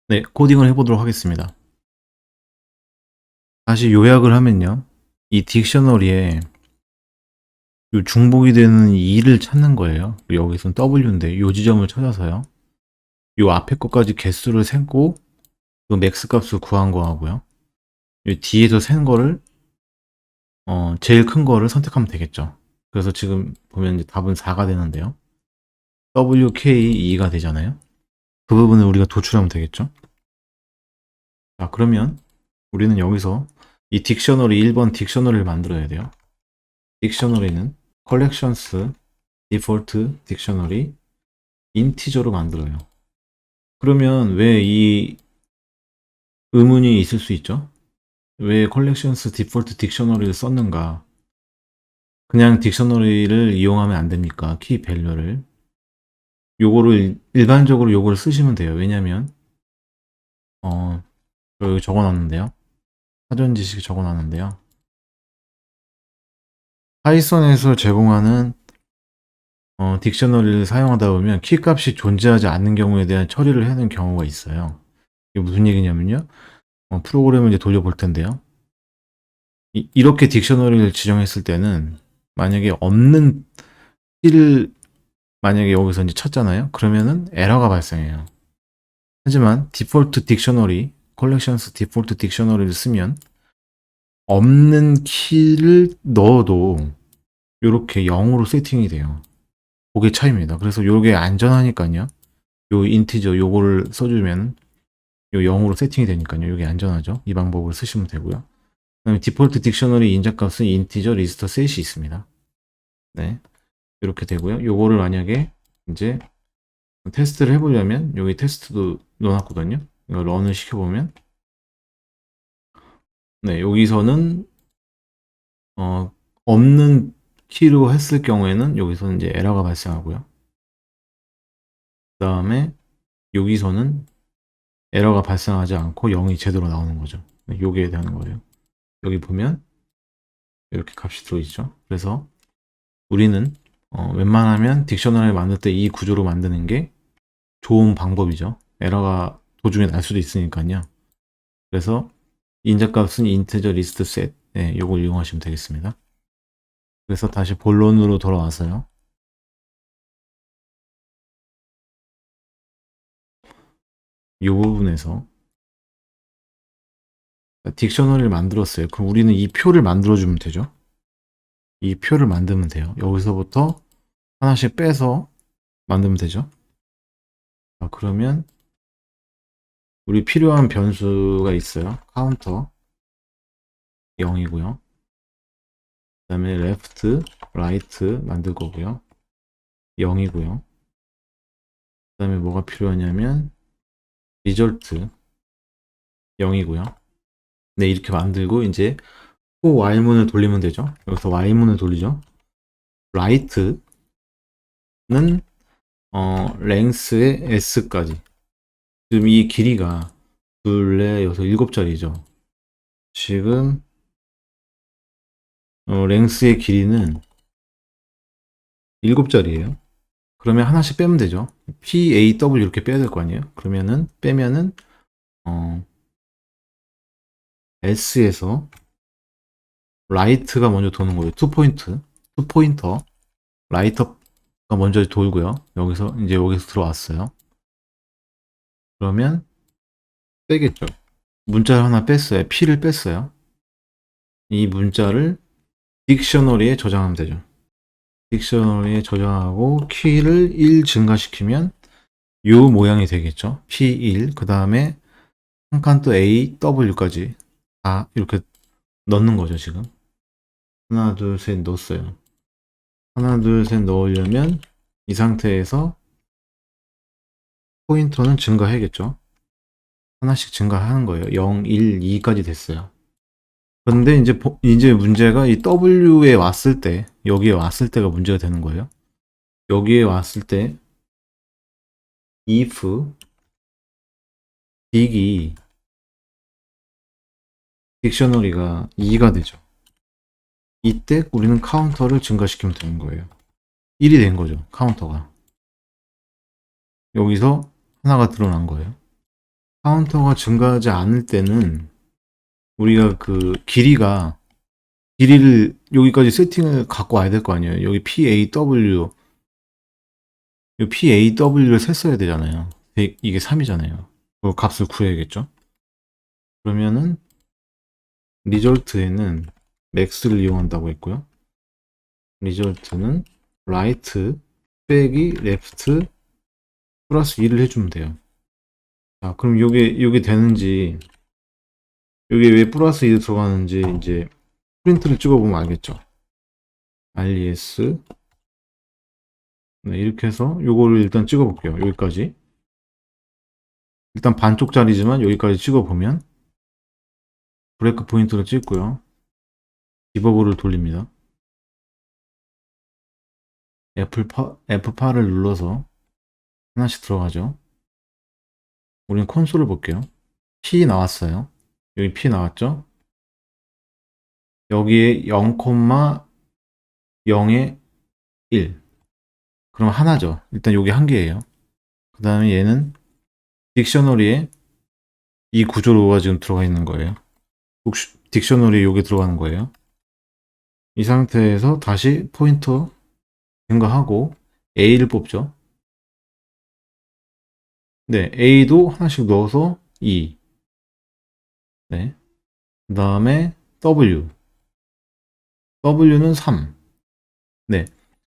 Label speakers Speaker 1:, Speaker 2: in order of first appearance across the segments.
Speaker 1: 네, 코딩을 해보도록 하겠습니다. 다시 요약을 하면요. 이 딕셔너리에 요 중복이 되는 2를 찾는 거예요. 여기선 W인데 요 지점을 찾아서요. 요 앞에 것까지 개수를 세고 그 맥스 값을 구한 거하고요. 요 뒤에서 센 거를 제일 큰 거를 선택하면 되겠죠. 그래서 지금 보면 이제 답은 4가 되는데요. WK2가 되잖아요. 그 부분을 우리가 도출하면 되겠죠. 자, 그러면 우리는 여기서 이 딕셔너리 1번 딕셔너리를 만들어야 돼요. 딕셔너리는 collections default 딕셔너리 인티저로 만들어요. 그러면 왜 이 의문이 있을 수 있죠? 왜 collections default 딕셔너리를 썼는가? 그냥 딕셔너리를 이용하면 안 됩니까? 키 밸류를. 요거를 일반적으로 요거를 쓰시면 돼요. 왜냐면 여기 적어놨는데요. 사전 지식 적어놨는데요. 파이썬에서 제공하는 딕셔너리를 사용하다 보면 키 값이 존재하지 않는 경우에 대한 처리를 하는 경우가 있어요. 이게 무슨 얘기냐면요. 프로그램을 이제 돌려볼 텐데요. 이렇게 딕셔너리를 지정했을 때는 만약에 없는 키를 만약에 여기서 이제 찾잖아요. 그러면은 에러가 발생해요. 하지만 디폴트 딕셔너리, 컬렉션스 디폴트 딕셔너리를 쓰면 없는 키를 넣어도 이렇게 0으로 세팅이 돼요. 그게 차이입니다. 그래서 이게 안전하니까요. 요 인티저 요거를 써주면 요 0으로 세팅이 되니까요. 이게 안전하죠. 이 방법을 쓰시면 되고요. 그다음에 디폴트 딕셔너리 인자값은 인티저 리스터 셋이 있습니다. 네. 이렇게 되고요. 요거를 만약에 이제 테스트를 해보려면 여기 테스트도 넣어놨거든요. 이거 런을 시켜보면 네, 여기서는 없는 키로 했을 경우에는 여기서는 이제 에러가 발생하고요. 그 다음에 여기서는 에러가 발생하지 않고 0이 제대로 나오는 거죠. 네, 요게 되는 거예요. 여기 보면 이렇게 값이 들어있죠. 그래서 우리는 웬만하면 딕셔너리를 만들 때 이 구조로 만드는 게 좋은 방법이죠. 에러가 도중에 날 수도 있으니까요. 그래서 인자값은 인티저 리스트 셋. 네, 요걸 이용하시면 되겠습니다. 그래서 다시 본론으로 돌아와서요. 이 부분에서 딕셔너리를 만들었어요. 그럼 우리는 이 표를 만들어주면 되죠. 이 표를 만들면 돼요. 여기서부터 하나씩 빼서 만들면 되죠. 자, 그러면 우리 필요한 변수가 있어요. 카운터 0이고요. 그 다음에 left, right 만들 거고요. 0이고요. 그 다음에 뭐가 필요하냐면 result 0이고요. 네, 이렇게 만들고 이제 또 Y문을 돌리면 되죠. 여기서 Y문을 돌리죠. right는 length의 s까지. 지금 이 길이가 둘, 넷, 여섯, 일곱 자리죠. 지금 length의 길이는 일곱 자리예요. 그러면 하나씩 빼면 되죠. P, A, W 이렇게 빼야 될 거 아니에요. 그러면은 빼면은 S에서 right가 먼저 도는 거예요. 투 포인터 라이트가 먼저 돌고요. 여기서 이제 여기서 들어왔어요. 그러면 빼겠죠. 문자를 하나 뺐어요. P를 뺐어요. 이 문자를 딕셔너리에 저장하면 되죠. 딕셔너리에 저장하고 키를 1 증가시키면 요 모양이 되겠죠. P1 그 다음에 한 칸 또 A, W까지 다 이렇게 넣는 거죠. 지금 하나 둘 셋 넣었어요. 하나 둘 셋 넣으려면 이 상태에서 포인터는 증가해야겠죠. 하나씩 증가하는 거예요. 0, 1, 2까지 됐어요. 근데 이제 문제가 이 W에 왔을 때, 여기에 왔을 때가 문제가 되는 거예요. 여기에 왔을 때, if 빅이 딕셔너리가 2가 되죠. 이때 우리는 카운터를 증가시키면 되는 거예요. 1이 된 거죠. 카운터가. 여기서 하나가 드러난 거예요. 카운터가 증가하지 않을 때는 우리가 그 길이를 여기까지 세팅을 갖고 와야 될 거 아니에요. 여기 PAW, 이 PAW를 셌어야 되잖아요. 이게 3이잖아요. 그 값을 구해야겠죠. 그러면은 리절트에는 max를 이용한다고 했고요. 리절트는 right 빼기 left 플러스 2를 해주면 돼요. 자, 그럼 요게 되는지, 여기 왜 플러스 2 들어가는지 이제 프린트를 찍어보면 알겠죠. res. 네, 이렇게 해서 요거를 일단 찍어볼게요. 여기까지. 일단 반쪽짜리지만 여기까지 찍어보면 브레이크 포인트를 찍고요. 디버그를 돌립니다. F8을 눌러서 하나씩 들어가죠. 우리는 콘솔을 볼게요. P 나왔어요. 여기 P 나왔죠? 여기에 0,0에 1. 그럼 하나죠. 일단 여기 한 개예요. 그 다음에 얘는 딕셔너리에 이 구조로가 지금 들어가 있는 거예요. 딕셔너리에 여기 들어가는 거예요. 이 상태에서 다시 포인터 증가하고 A를 뽑죠. 네, A도 하나씩 넣어서 2. 네. 그 다음에 W. W는 3. 네.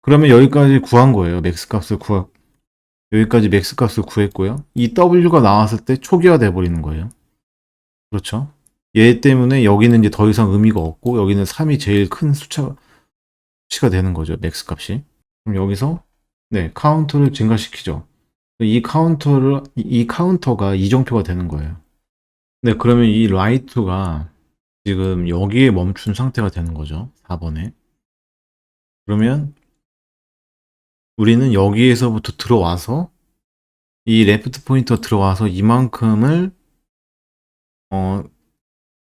Speaker 1: 그러면 여기까지 구한 거예요. 맥스 값을 여기까지 맥스 값을 구했고요. 이 W가 나왔을 때 초기화돼 버리는 거예요. 그렇죠? 얘 때문에 여기는 이제 더 이상 의미가 없고 여기는 3이 제일 큰 수치가 되는 거죠. 맥스 값이. 그럼 여기서 네, 카운터를 증가시키죠. 이 카운터가 이정표가 되는 거예요. 네, 그러면 이 라이트가 지금 여기에 멈춘 상태가 되는 거죠. 4번에. 그러면 우리는 여기에서부터 들어와서 이 레프트 포인터 들어와서 이만큼을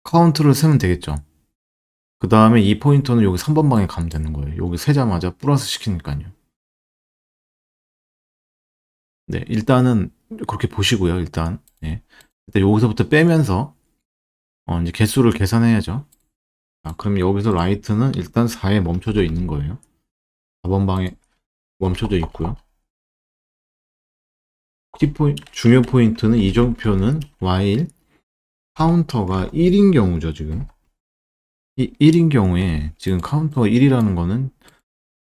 Speaker 1: 카운트를 세면 되겠죠. 그 다음에 이 포인터는 여기 3번 방에 가면 되는 거예요. 여기 세자마자 플러스 시키니까요. 네, 일단은 그렇게 보시고요. 일단 여기서부터 빼면서 이제 개수를 계산해야죠. 그럼 여기서 라이트는 일단 4에 멈춰져 있는 거예요. 4번 방에 멈춰져 있고요. 중요 포인트는 이정표는 while 카운터가 1인 경우죠. 지금 1인 경우에 지금 카운터가 1이라는 거는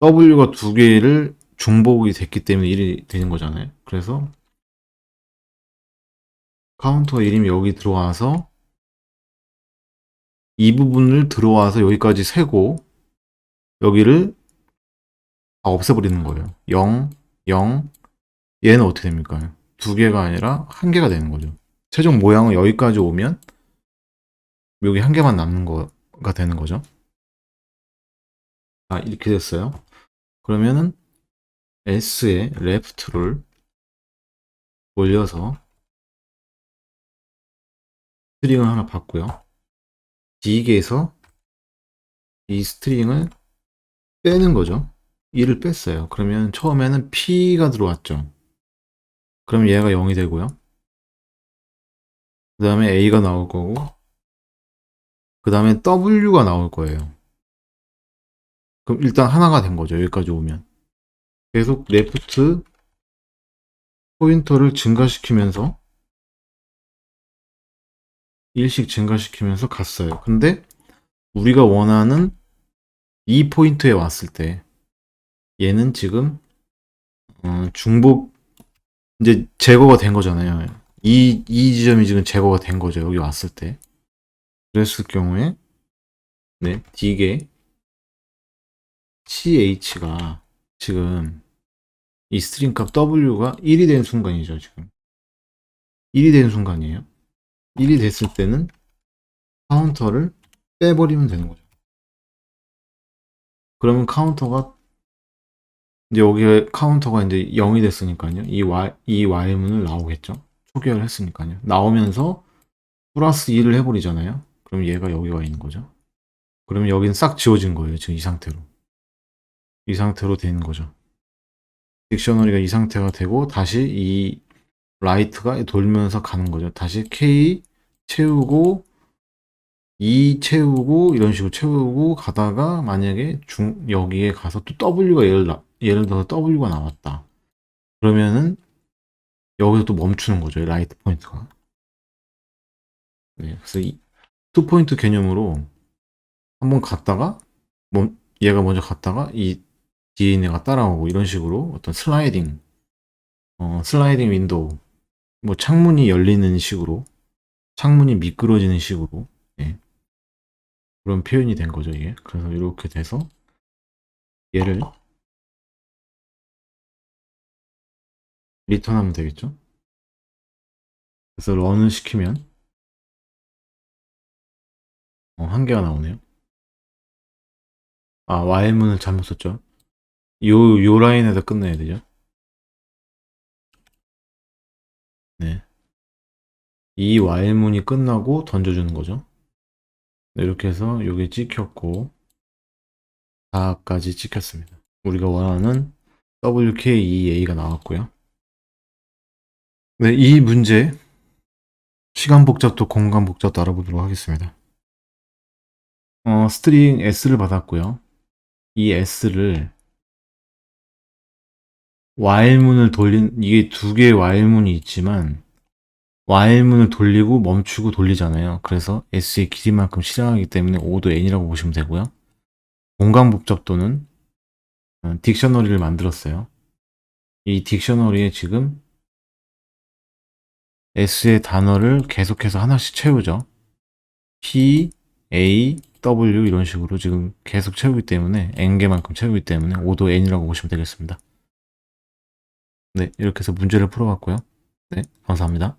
Speaker 1: W가 두 개를 중복이 됐기 때문에 1이 되는 거잖아요. 그래서 카운터가 1이면 여기 들어와서 이 부분을 들어와서 여기까지 세고 여기를 다 없애버리는 거예요. 0, 0. 얘는 어떻게 됩니까? 두 개가 아니라 한 개가 되는 거죠. 최종 모양은 여기까지 오면 여기 한 개만 남는 거가 되는 거죠. 이렇게 됐어요. 그러면은 S에 left를 올려서 스트링을 하나 받고요. D기에서 이 스트링을 빼는 거죠. 1을 뺐어요. 그러면 처음에는 P가 들어왔죠. 그럼 얘가 0이 되고요. 그 다음에 A가 나올 거고, 그 다음에 W가 나올 거예요. 그럼 일단 하나가 된 거죠. 여기까지 오면. 계속 레프트 포인터를 증가시키면서 1씩 증가시키면서 갔어요. 근데 우리가 원하는 이 포인트에 왔을 때 얘는 지금 중복 이제 제거가 된 거잖아요. 이 지점이 지금 제거가 된 거죠. 여기 왔을 때. 그랬을 경우에 네, D게 CH가 지금 이 스트링 값 W가 1이 된 순간이죠. 지금 1이 된 순간이에요. 1이 됐을 때는 카운터를 빼버리면 되는 거죠. 그러면 카운터가 이제 여기에 카운터가 이제 0이 됐으니까요. 이 Y문을 나오겠죠. 초기화를 했으니까요. 나오면서 플러스 2를 해버리잖아요. 그럼 얘가 여기 와 있는 거죠. 그러면 여기는 싹 지워진 거예요. 지금 이 상태로. 이 상태로 되는 거죠. 딕셔너리가 이 상태가 되고 다시 이 라이트가 돌면서 가는 거죠. 다시 K 채우고 E 채우고 이런 식으로 채우고 가다가 만약에 여기에 가서 또 W가 예를 들어서 W가 나왔다. 그러면은 여기서 또 멈추는 거죠. 라이트 포인트가. 네, 그래서 이 투 포인트 개념으로 한번 갔다가 얘가 먼저 갔다가 이 뒤에 있는 애가 따라오고 이런 식으로 어떤 슬라이딩 윈도우, 뭐 창문이 열리는 식으로, 창문이 미끄러지는 식으로, 예, 그런 표현이 된 거죠, 이게. 그래서 이렇게 돼서 얘를 리턴하면 되겠죠. 그래서 런을 시키면 한 개가 나오네요. 아, while문을 잘못 썼죠. 요 라인에다 끝내야 되죠. 네. 이 while문이 끝나고 던져주는 거죠. 네, 이렇게 해서 요게 찍혔고 4까지 찍혔습니다. 우리가 원하는 WKEA가 나왔고요. 네, 이 문제 시간 복잡도 공간 복잡도 알아보도록 하겠습니다. 스트링 S를 받았고요. 이 S를 while문을 이게 두 개의 while문이 있지만 while문을 돌리고 멈추고 돌리잖아요. 그래서 S의 길이만큼 실행하기 때문에 O도 N이라고 보시면 되고요. 공간 복잡도는 딕셔너리를 만들었어요. 이 딕셔너리에 지금 S의 단어를 계속해서 하나씩 채우죠. P, A, W 이런 식으로 지금 계속 채우기 때문에 N개만큼 채우기 때문에 O도 N이라고 보시면 되겠습니다. 네, 이렇게 해서 문제를 풀어봤고요. 네, 감사합니다.